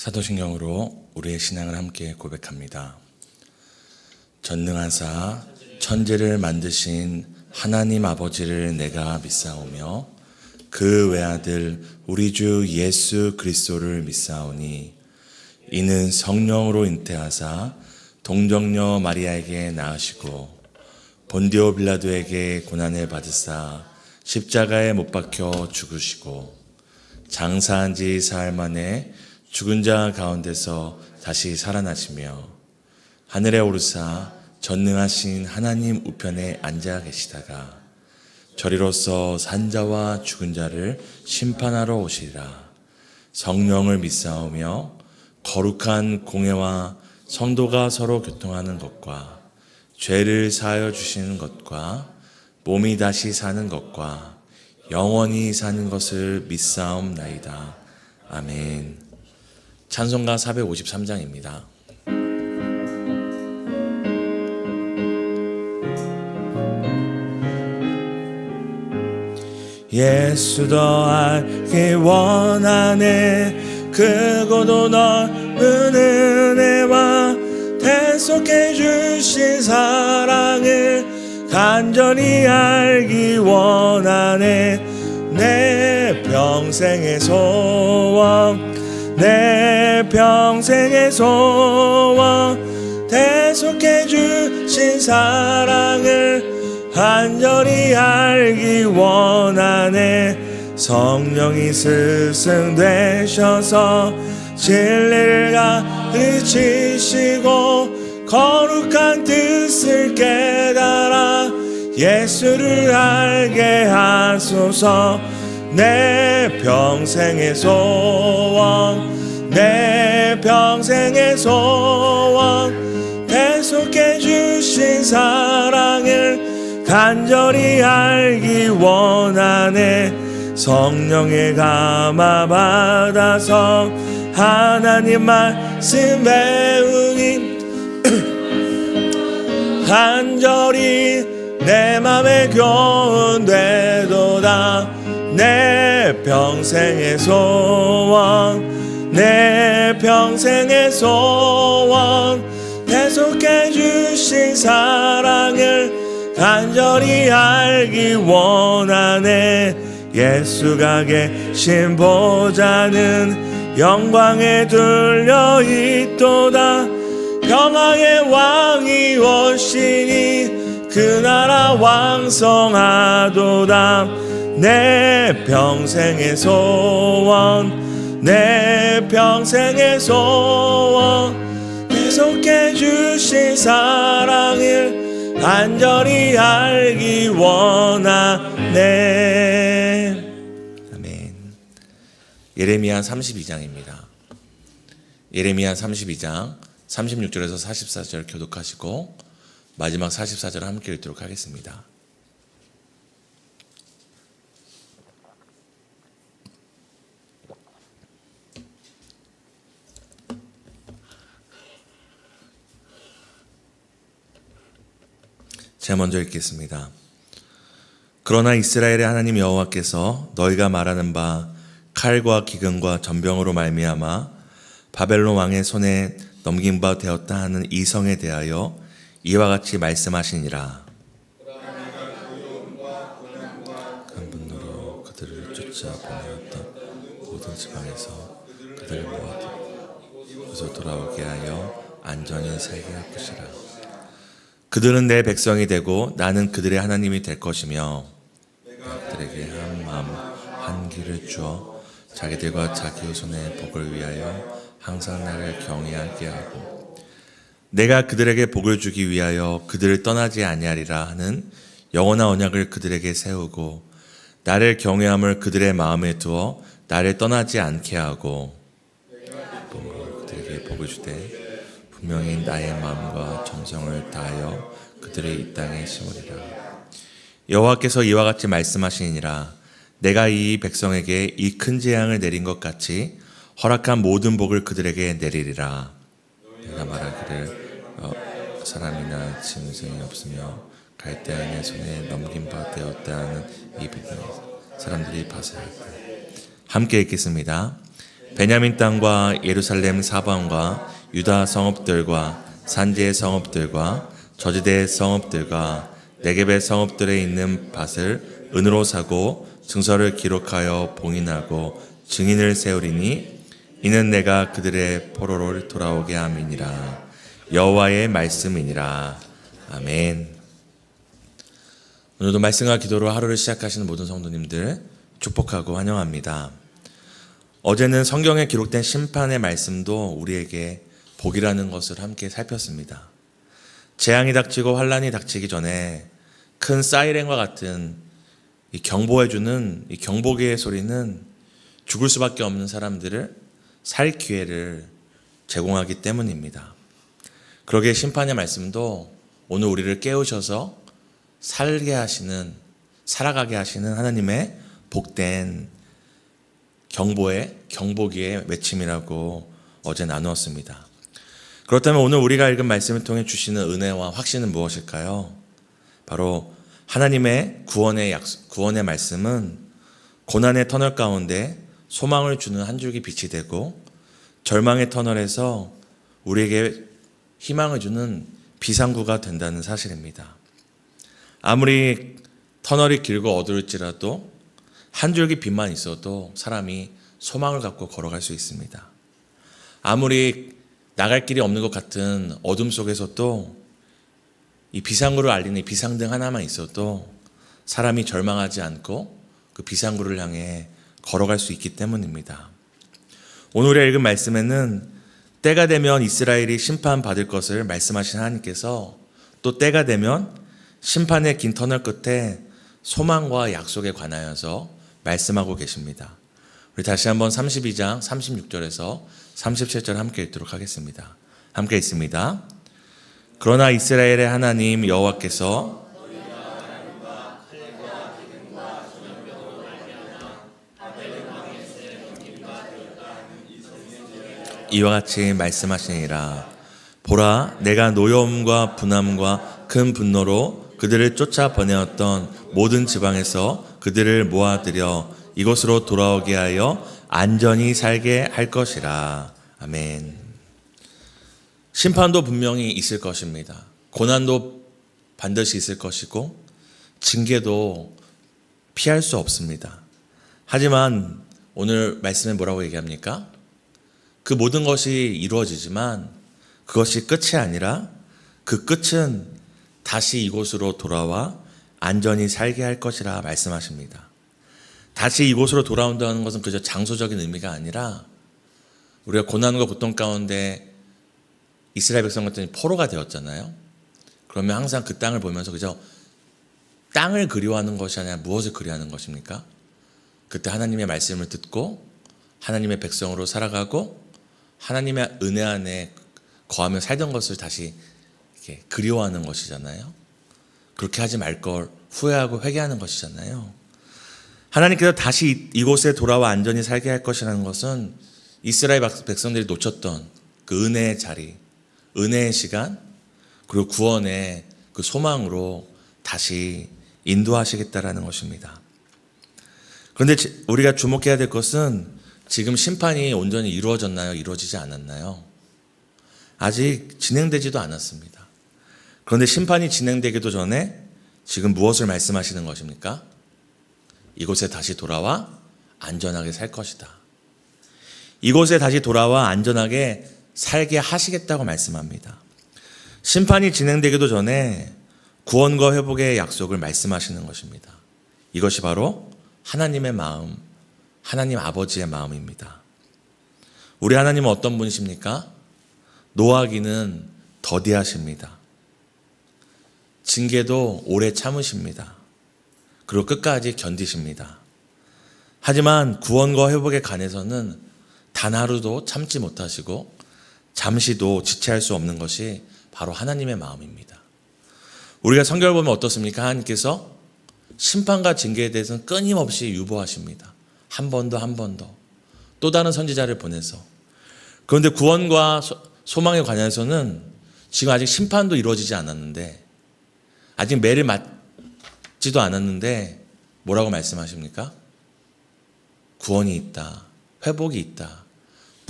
사도신경으로 우리의 신앙을 함께 고백합니다. 전능하사 천지를 만드신 하나님 아버지를 내가 믿사오며 그 외아들 우리 주 예수 그리스도를 믿사오니 이는 성령으로 잉태하사 동정녀 마리아에게 낳으시고 본디오 빌라도에게 고난을 받으사 십자가에 못 박혀 죽으시고 장사한 지 사흘 만에 죽은 자 가운데서 다시 살아나시며 하늘에 오르사 전능하신 하나님 우편에 앉아 계시다가 저리로서 산 자와 죽은 자를 심판하러 오시리라. 성령을 믿사오며 거룩한 공회와 성도가 서로 교통하는 것과 죄를 사하여 주시는 것과 몸이 다시 사는 것과 영원히 사는 것을 믿사옵나이다. 아멘. 찬송가 453장입니다. 예수 더 알기 원하네. 크고도 넓은 은혜와 대속해 주신 사랑을 간절히 알기 원하네. 내 평생의 소원, 내 평생의 소원, 대속해 주신 사랑을 간절히 알기 원하네. 성령이 스승되셔서 진리를 가르치시고 거룩한 뜻을 깨달아 예수를 알게 하소서. 내 평생의 소원, 내 평생의 소원, 대속해 주신 사랑을 간절히 알기 원하네. 성령의 감화 받아서 하나님 말씀 배우니 간절히 내 맘에 교훈되도다. 내 평생의 소원, 내 평생의 소원, 대속해 주신 사랑을 간절히 알기 원하네. 예수가 계신 보좌는 영광에 둘려 있도다. 평화의 왕이 오시니 그 나라 왕성하도다. 내 평생의 소원, 내 평생의 소원, 대속해 주신 사랑을 간절히 알기 원하네. 아멘. 예레미야 32장입니다. 예레미야 32장 36절에서 44절 교독하시고 마지막 44절 함께 읽도록 하겠습니다. 제가 먼저 읽겠습니다. 그러나 이스라엘의 하나님 여호와께서 너희가 말하는 바 칼과 기근과 전병으로 말미암아 바벨론 왕의 손에 넘긴 바 되었다 하는 이 성에 대하여 이와 같이 말씀하시니라. 큰 분노로 그들을 쫓아보내었던 모든 지방에서 그들을 모아 그래서 돌아오게 하여 안전히 살게 할 것이라. 그들은 내 백성이 되고 나는 그들의 하나님이 될 것이며 그들에게 한 마음 한 길을 주어 자기들과 자기 후손의 복을 위하여 항상 나를 경외하게 하고 내가 그들에게 복을 주기 위하여 그들을 떠나지 아니하리라 하는 영원한 언약을 그들에게 세우고 나를 경외함을 그들의 마음에 두어 나를 떠나지 않게 하고 그들에게 복을 주되 분명히 나의 마음과 정성을 다하여 그들의 이 땅에 심으리라. 여호와께서 이와 같이 말씀하시니라. 내가 이 백성에게 이 큰 재앙을 내린 것 같이 허락한 모든 복을 그들에게 내리리라. 내가 말하기를 사람이나 짐승이 없으며 갈대아인의 손에 넘긴 바 되었다 하는 이 백성 사람들이 바세할 때 함께 읽겠습니다. 베냐민 땅과 예루살렘 사방과 유다 성읍들과 산지의 성읍들과 저지대의 성읍들과 네겝의 성읍들에 있는 밭을 은으로 사고 증서를 기록하여 봉인하고 증인을 세우리니 이는 내가 그들의 포로를 돌아오게 함이니라. 여호와의 말씀이니라. 아멘. 오늘도 말씀과 기도로 하루를 시작하시는 모든 성도님들 축복하고 환영합니다. 어제는 성경에 기록된 심판의 말씀도 우리에게 복이라는 것을 함께 살폈습니다. 재앙이 닥치고 환란이 닥치기 전에 큰 사이렌과 같은 이 경보해주는 이 경보기의 소리는 죽을 수밖에 없는 사람들을 살 기회를 제공하기 때문입니다. 그러기에 심판의 말씀도 오늘 우리를 깨우셔서 살아가게 하시는 하나님의 복된 경보기의 외침이라고 어제 나누었습니다. 그렇다면 오늘 우리가 읽은 말씀을 통해 주시는 은혜와 확신은 무엇일까요? 바로 하나님의 구원의 말씀은 고난의 터널 가운데 소망을 주는 한 줄기 빛이 되고 절망의 터널에서 우리에게 희망을 주는 비상구가 된다는 사실입니다. 아무리 터널이 길고 어두울지라도 한 줄기 빛만 있어도 사람이 소망을 갖고 걸어갈 수 있습니다. 아무리 나갈 길이 없는 것 같은 어둠 속에서도 이 비상구를 알리는 이 비상등 하나만 있어도 사람이 절망하지 않고 그 비상구를 향해 걸어갈 수 있기 때문입니다. 오늘 우리가 읽은 말씀에는 때가 되면 이스라엘이 심판받을 것을 말씀하신 하나님께서 또 때가 되면 심판의 긴 터널 끝에 소망과 약속에 관하여서 말씀하고 계십니다. 우리 다시 한번 32장 36절에서 37절 함께 읽도록 하겠습니다. 함께 읽습니다. 그러나 이스라엘의 하나님 여호와께서 이와 같이 말씀하시니라. 보라, 내가 노여움과 분함과 큰 분노로 그들을 쫓아 보내었던 모든 지방에서 그들을 모아들여 이곳으로 돌아오게 하여 안전히 살게 할 것이라. 아멘. 심판도 분명히 있을 것입니다. 고난도 반드시 있을 것이고 징계도 피할 수 없습니다. 하지만 오늘 말씀에 뭐라고 얘기합니까? 그 모든 것이 이루어지지만 그것이 끝이 아니라 그 끝은 다시 이곳으로 돌아와 안전히 살게 할 것이라 말씀하십니다. 다시 이곳으로 돌아온다는 것은 그저 장소적인 의미가 아니라 우리가 고난과 고통 가운데 이스라엘 백성 같은 포로가 되었잖아요. 그러면 항상 그 땅을 보면서 그저 땅을 그리워하는 것이 아니라 무엇을 그리워하는 것입니까? 그때 하나님의 말씀을 듣고 하나님의 백성으로 살아가고 하나님의 은혜 안에 거하며 살던 것을 다시 이렇게 그리워하는 것이잖아요. 그렇게 하지 말 걸 후회하고 회개하는 것이잖아요. 하나님께서 다시 이곳에 돌아와 안전히 살게 할 것이라는 것은 이스라엘 백성들이 놓쳤던 그 은혜의 자리, 은혜의 시간, 그리고 구원의 그 소망으로 다시 인도하시겠다라는 것입니다. 그런데 우리가 주목해야 될 것은 지금 심판이 온전히 이루어졌나요? 이루어지지 않았나요? 아직 진행되지도 않았습니다. 그런데 심판이 진행되기도 전에 지금 무엇을 말씀하시는 것입니까? 이곳에 다시 돌아와 안전하게 살 것이다. 이곳에 다시 돌아와 안전하게 살게 하시겠다고 말씀합니다. 심판이 진행되기도 전에 구원과 회복의 약속을 말씀하시는 것입니다. 이것이 바로 하나님의 마음, 하나님 아버지의 마음입니다. 우리 하나님은 어떤 분이십니까? 노하기는 더디하십니다. 징계도 오래 참으십니다. 그리고 끝까지 견디십니다. 하지만 구원과 회복에 관해서는 단 하루도 참지 못하시고 잠시도 지체할 수 없는 것이 바로 하나님의 마음입니다. 우리가 성경을 보면 어떻습니까? 하나님께서 심판과 징계에 대해서는 끊임없이 유보하십니다. 한 번 더 또 다른 선지자를 보내서. 그런데 구원과 소망에 관해서는 지금 아직 심판도 이루어지지 않았는데 아직 매를 맞지도 않았는데 뭐라고 말씀하십니까? 구원이 있다. 회복이 있다.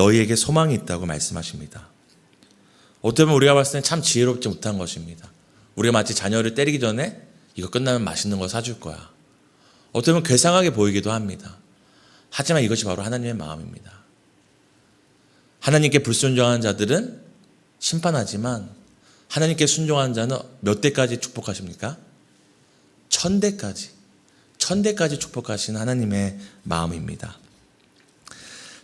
너희에게 소망이 있다고 말씀하십니다. 어떻게 보면 우리가 봤을 때는 참 지혜롭지 못한 것입니다. 우리가 마치 자녀를 때리기 전에 이거 끝나면 맛있는 거 사줄 거야. 어떻게 보면 괴상하게 보이기도 합니다. 하지만 이것이 바로 하나님의 마음입니다. 하나님께 불순종한 자들은 심판하지만 하나님께 순종한 자는 몇 대까지 축복하십니까? 1000대까지. 1000대까지 축복하신 하나님의 마음입니다.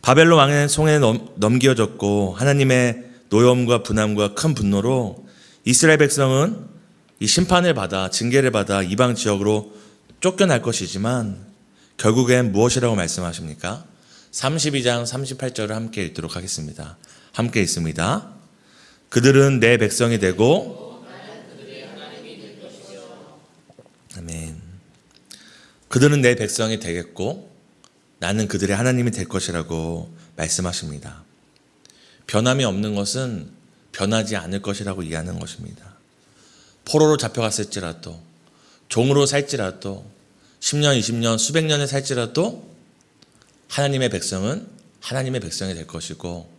바벨론 왕의 손에 넘겨졌고 하나님의 노염과 분함과 큰 분노로 이스라엘 백성은 이 심판을 받아 징계를 받아 이방 지역으로 쫓겨날 것이지만 결국엔 무엇이라고 말씀하십니까? 32장 38절을 함께 읽도록 하겠습니다. 함께 읽습니다. 그들은 내 백성이 되고 아멘. 그들은 내 백성이 되겠고 나는 그들의 하나님이 될 것이라고 말씀하십니다. 변함이 없는 것은 변하지 않을 것이라고 이해하는 것입니다. 포로로 잡혀갔을지라도 종으로 살지라도 10년, 20년, 수백 년을 살지라도 하나님의 백성은 하나님의 백성이 될 것이고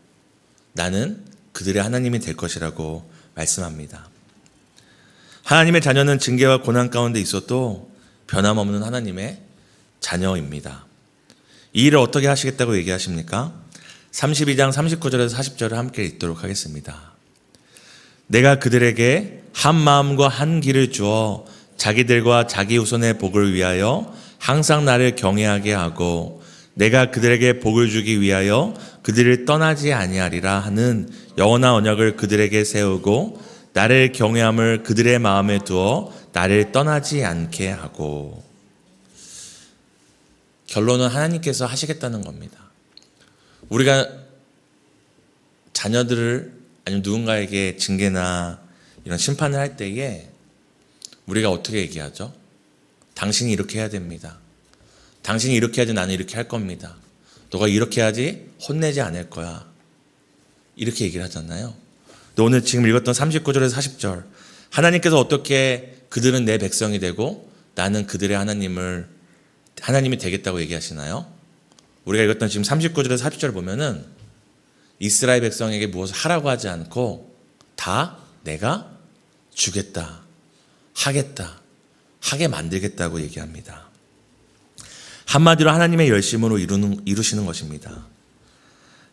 나는 그들의 하나님이 될 것이라고 말씀합니다. 하나님의 자녀는 징계와 고난 가운데 있어도 변함없는 하나님의 자녀입니다. 이 일을 어떻게 하시겠다고 얘기하십니까? 32장 39절에서 40절을 함께 읽도록 하겠습니다. 내가 그들에게 한 마음과 한 길을 주어 자기들과 자기 후손의 복을 위하여 항상 나를 경외하게 하고 내가 그들에게 복을 주기 위하여 그들을 떠나지 아니하리라 하는 영원한 언약을 그들에게 세우고 나를 경외함을 그들의 마음에 두어 나를 떠나지 않게 하고. 결론은 하나님께서 하시겠다는 겁니다. 우리가 자녀들을 아니면 누군가에게 징계나 이런 심판을 할 때에 우리가 어떻게 얘기하죠? 당신이 이렇게 해야 됩니다. 당신이 이렇게 하지 나는 이렇게 할 겁니다. 너가 이렇게 하지 혼내지 않을 거야. 이렇게 얘기를 하잖아요. 근데 오늘 지금 읽었던 39절에서 40절 하나님께서 어떻게 그들은 내 백성이 되고 나는 그들의 하나님이 되겠다고 얘기하시나요? 우리가 읽었던 지금 39절에서 40절을 보면은 이스라엘 백성에게 무엇을 하라고 하지 않고 다 내가 주겠다, 하겠다, 하게 만들겠다고 얘기합니다. 한마디로 하나님의 열심으로 이루시는 것입니다.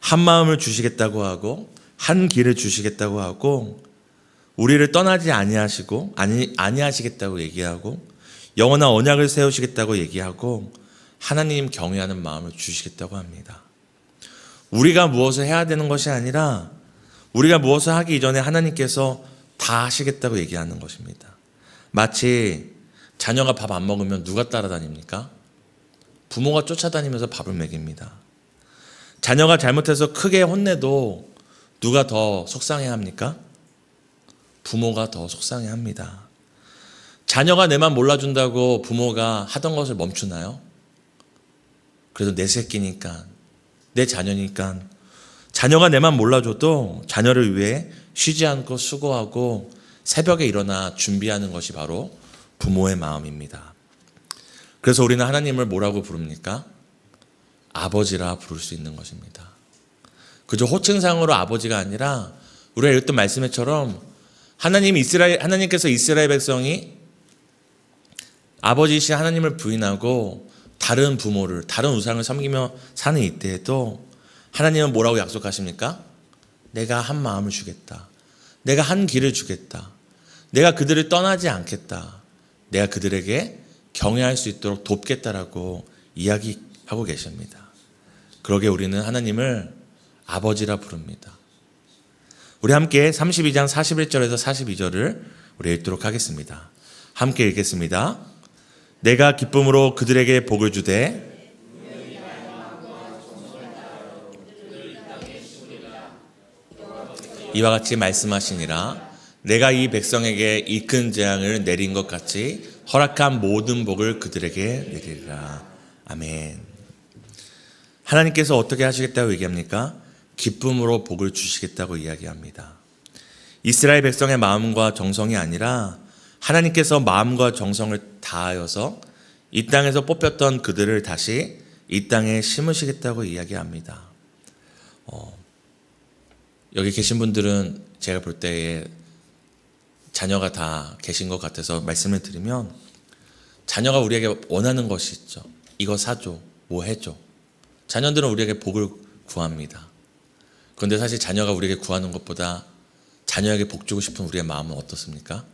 한 마음을 주시겠다고 하고 한 길을 주시겠다고 하고 우리를 떠나지 아니하시겠다고 얘기하고 영원한 언약을 세우시겠다고 얘기하고 하나님 경외하는 마음을 주시겠다고 합니다. 우리가 무엇을 해야 되는 것이 아니라 우리가 무엇을 하기 이전에 하나님께서 다 하시겠다고 얘기하는 것입니다. 마치 자녀가 밥 안 먹으면 누가 따라다닙니까? 부모가 쫓아다니면서 밥을 먹입니다. 자녀가 잘못해서 크게 혼내도 누가 더 속상해합니까? 부모가 더 속상해합니다. 자녀가 내 맘 몰라준다고 부모가 하던 것을 멈추나요? 그래도 내 새끼니까, 내 자녀니까 자녀가 내 맘 몰라줘도 자녀를 위해 쉬지 않고 수고하고 새벽에 일어나 준비하는 것이 바로 부모의 마음입니다. 그래서 우리는 하나님을 뭐라고 부릅니까? 아버지라 부를 수 있는 것입니다. 그저 호칭상으로 아버지가 아니라 우리가 읽었던 말씀처럼 하나님께서 이스라엘 백성이 아버지이신 하나님을 부인하고 다른 부모를, 다른 우상을 섬기며 사는 이때에도 하나님은 뭐라고 약속하십니까? 내가 한 마음을 주겠다. 내가 한 길을 주겠다. 내가 그들을 떠나지 않겠다. 내가 그들에게 경외할 수 있도록 돕겠다라고 이야기하고 계십니다. 그러게 우리는 하나님을 아버지라 부릅니다. 우리 함께 32장 41절에서 42절을 우리 읽도록 하겠습니다. 함께 읽겠습니다. 내가 기쁨으로 그들에게 복을 주되 이와 같이 말씀하시니라. 내가 이 백성에게 이 큰 재앙을 내린 것 같이 허락한 모든 복을 그들에게 내리리라. 아멘. 하나님께서 어떻게 하시겠다고 얘기합니까? 기쁨으로 복을 주시겠다고 이야기합니다. 이스라엘 백성의 마음과 정성이 아니라 하나님께서 마음과 정성을 다하여서 이 땅에서 뽑혔던 그들을 다시 이 땅에 심으시겠다고 이야기합니다. 여기 계신 분들은 제가 볼 때에 자녀가 다 계신 것 같아서 말씀을 드리면, 자녀가 우리에게 원하는 것이 있죠. 이거 사줘, 뭐 해줘. 자녀들은 우리에게 복을 구합니다. 그런데 사실 자녀가 우리에게 구하는 것보다 자녀에게 복 주고 싶은 우리의 마음은 어떻습니까?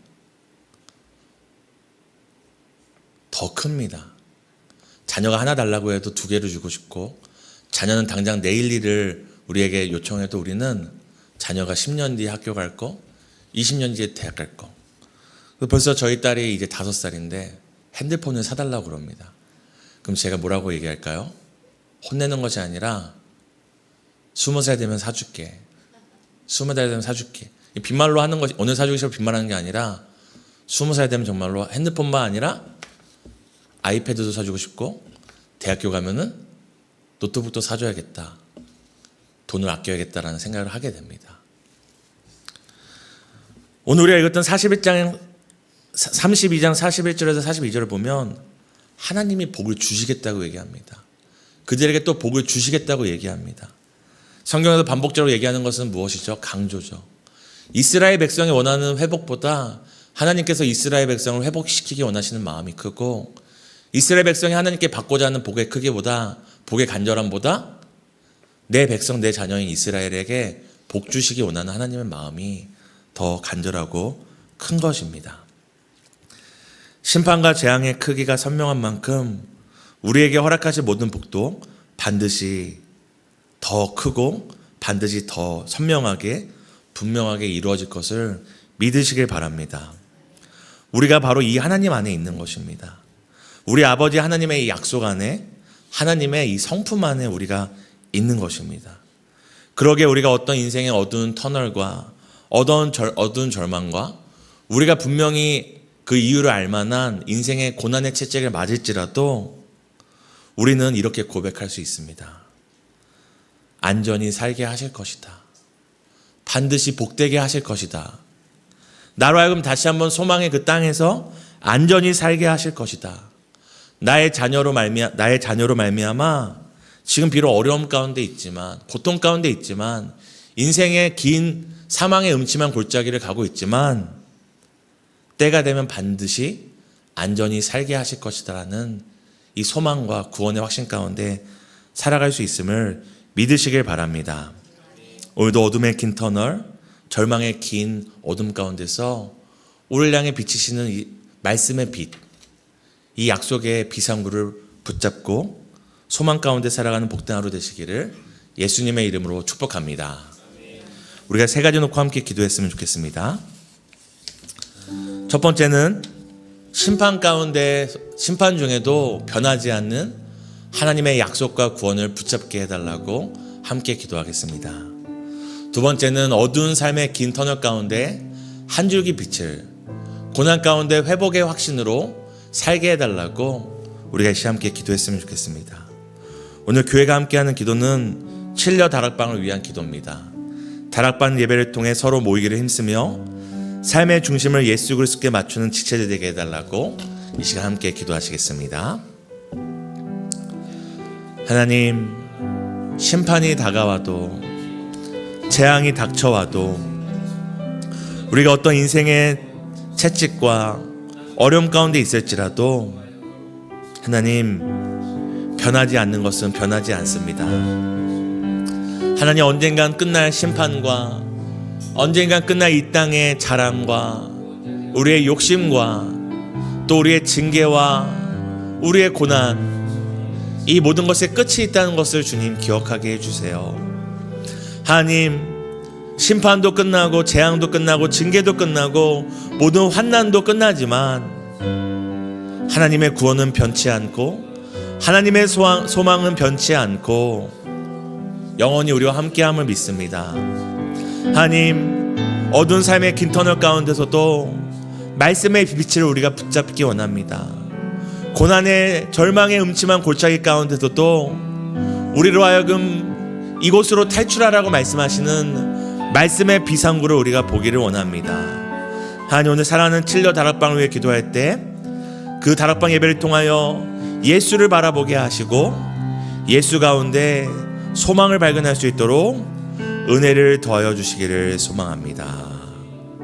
더 큽니다. 자녀가 하나 달라고 해도 2개를 주고 싶고, 자녀는 당장 내일 일을 우리에게 요청해도 우리는 자녀가 10년 뒤에 학교 갈 거, 20년 뒤에 대학 갈 거. 벌써 저희 딸이 이제 5살인데 핸드폰을 사달라고 그럽니다. 그럼 제가 뭐라고 얘기할까요? 혼내는 것이 아니라 20살 되면 사줄게. 20살 되면 사줄게. 빈말로 하는 것이, 오늘 사주기 싫어 빈말하는 게 아니라 20살 되면 정말로 핸드폰만 아니라 아이패드도 사주고 싶고, 대학교 가면은 노트북도 사줘야겠다. 돈을 아껴야겠다라는 생각을 하게 됩니다. 오늘 우리가 읽었던 32장 41절에서 42절을 보면 하나님이 복을 주시겠다고 얘기합니다. 그들에게 또 복을 주시겠다고 얘기합니다. 성경에서 반복적으로 얘기하는 것은 무엇이죠? 강조죠. 이스라엘 백성이 원하는 회복보다 하나님께서 이스라엘 백성을 회복시키기 원하시는 마음이 크고, 이스라엘 백성이 하나님께 받고자 하는 복의 크기보다, 복의 간절함보다 내 백성, 내 자녀인 이스라엘에게 복 주시기 원하는 하나님의 마음이 더 간절하고 큰 것입니다. 심판과 재앙의 크기가 선명한 만큼 우리에게 허락하신 모든 복도 반드시 더 크고 반드시 더 선명하게 분명하게 이루어질 것을 믿으시길 바랍니다. 우리가 바로 이 하나님 안에 있는 것입니다. 우리 아버지 하나님의 이 약속 안에, 하나님의 이 성품 안에 우리가 있는 것입니다. 그러기에 우리가 어떤 인생의 어두운 터널과 어두운 절망과 우리가 분명히 그 이유를 알만한 인생의 고난의 채찍을 맞을지라도 우리는 이렇게 고백할 수 있습니다. 안전히 살게 하실 것이다. 반드시 복되게 하실 것이다. 나로 하여금 다시 한번 소망의 그 땅에서 안전히 살게 하실 것이다. 나의 자녀로 말미암아 지금 비록 어려움 가운데 있지만, 고통 가운데 있지만, 인생의 긴 사망의 음침한 골짜기를 가고 있지만 때가 되면 반드시 안전히 살게 하실 것이다라는 이 소망과 구원의 확신 가운데 살아갈 수 있음을 믿으시길 바랍니다. 오늘도 어둠의 긴 터널, 절망의 긴 어둠 가운데서 우리를 향해 비치시는 이 말씀의 빛, 이 약속의 비상구를 붙잡고 소망 가운데 살아가는 복된 하루 되시기를 예수님의 이름으로 축복합니다. 우리가 3가지 놓고 함께 기도했으면 좋겠습니다. 첫 번째는 심판 중에도 변하지 않는 하나님의 약속과 구원을 붙잡게 해달라고 함께 기도하겠습니다. 두 번째는 어두운 삶의 긴 터널 가운데 한 줄기 빛을, 고난 가운데 회복의 확신으로 살게 해달라고 우리가 다시 함께 기도했으면 좋겠습니다. 오늘 교회가 함께하는 기도는 7려 다락방을 위한 기도입니다. 다락방 예배를 통해 서로 모이기를 힘쓰며 삶의 중심을 예수 그리스도께 맞추는 지체들 되게 해달라고 이 시간 함께 기도하시겠습니다. 하나님, 심판이 다가와도, 재앙이 닥쳐와도, 우리가 어떤 인생의 채찍과 어려움 가운데 있을지라도 하나님, 변하지 않는 것은 변하지 않습니다. 하나님, 언젠간 끝날 심판과 언젠간 끝날 이 땅의 자랑과 우리의 욕심과 또 우리의 징계와 우리의 고난, 이 모든 것의 끝이 있다는 것을 주님 기억하게 해주세요. 하나님, 심판도 끝나고 재앙도 끝나고 징계도 끝나고 모든 환난도 끝나지만 하나님의 구원은 변치 않고 하나님의 소망은 변치 않고 영원히 우리와 함께함을 믿습니다. 하나님, 어두운 삶의 긴 터널 가운데서도 말씀의 빛을 우리가 붙잡기 원합니다. 고난의 절망의 음침한 골짜기 가운데서도 우리로 하여금 이곳으로 탈출하라고 말씀하시는 말씀의 비상구를 우리가 보기를 원합니다. 하나님, 오늘 사랑하는 7려 다락방을 위해 기도할 때 그 다락방 예배를 통하여 예수를 바라보게 하시고 예수 가운데 소망을 발견할 수 있도록 은혜를 더하여 주시기를 소망합니다.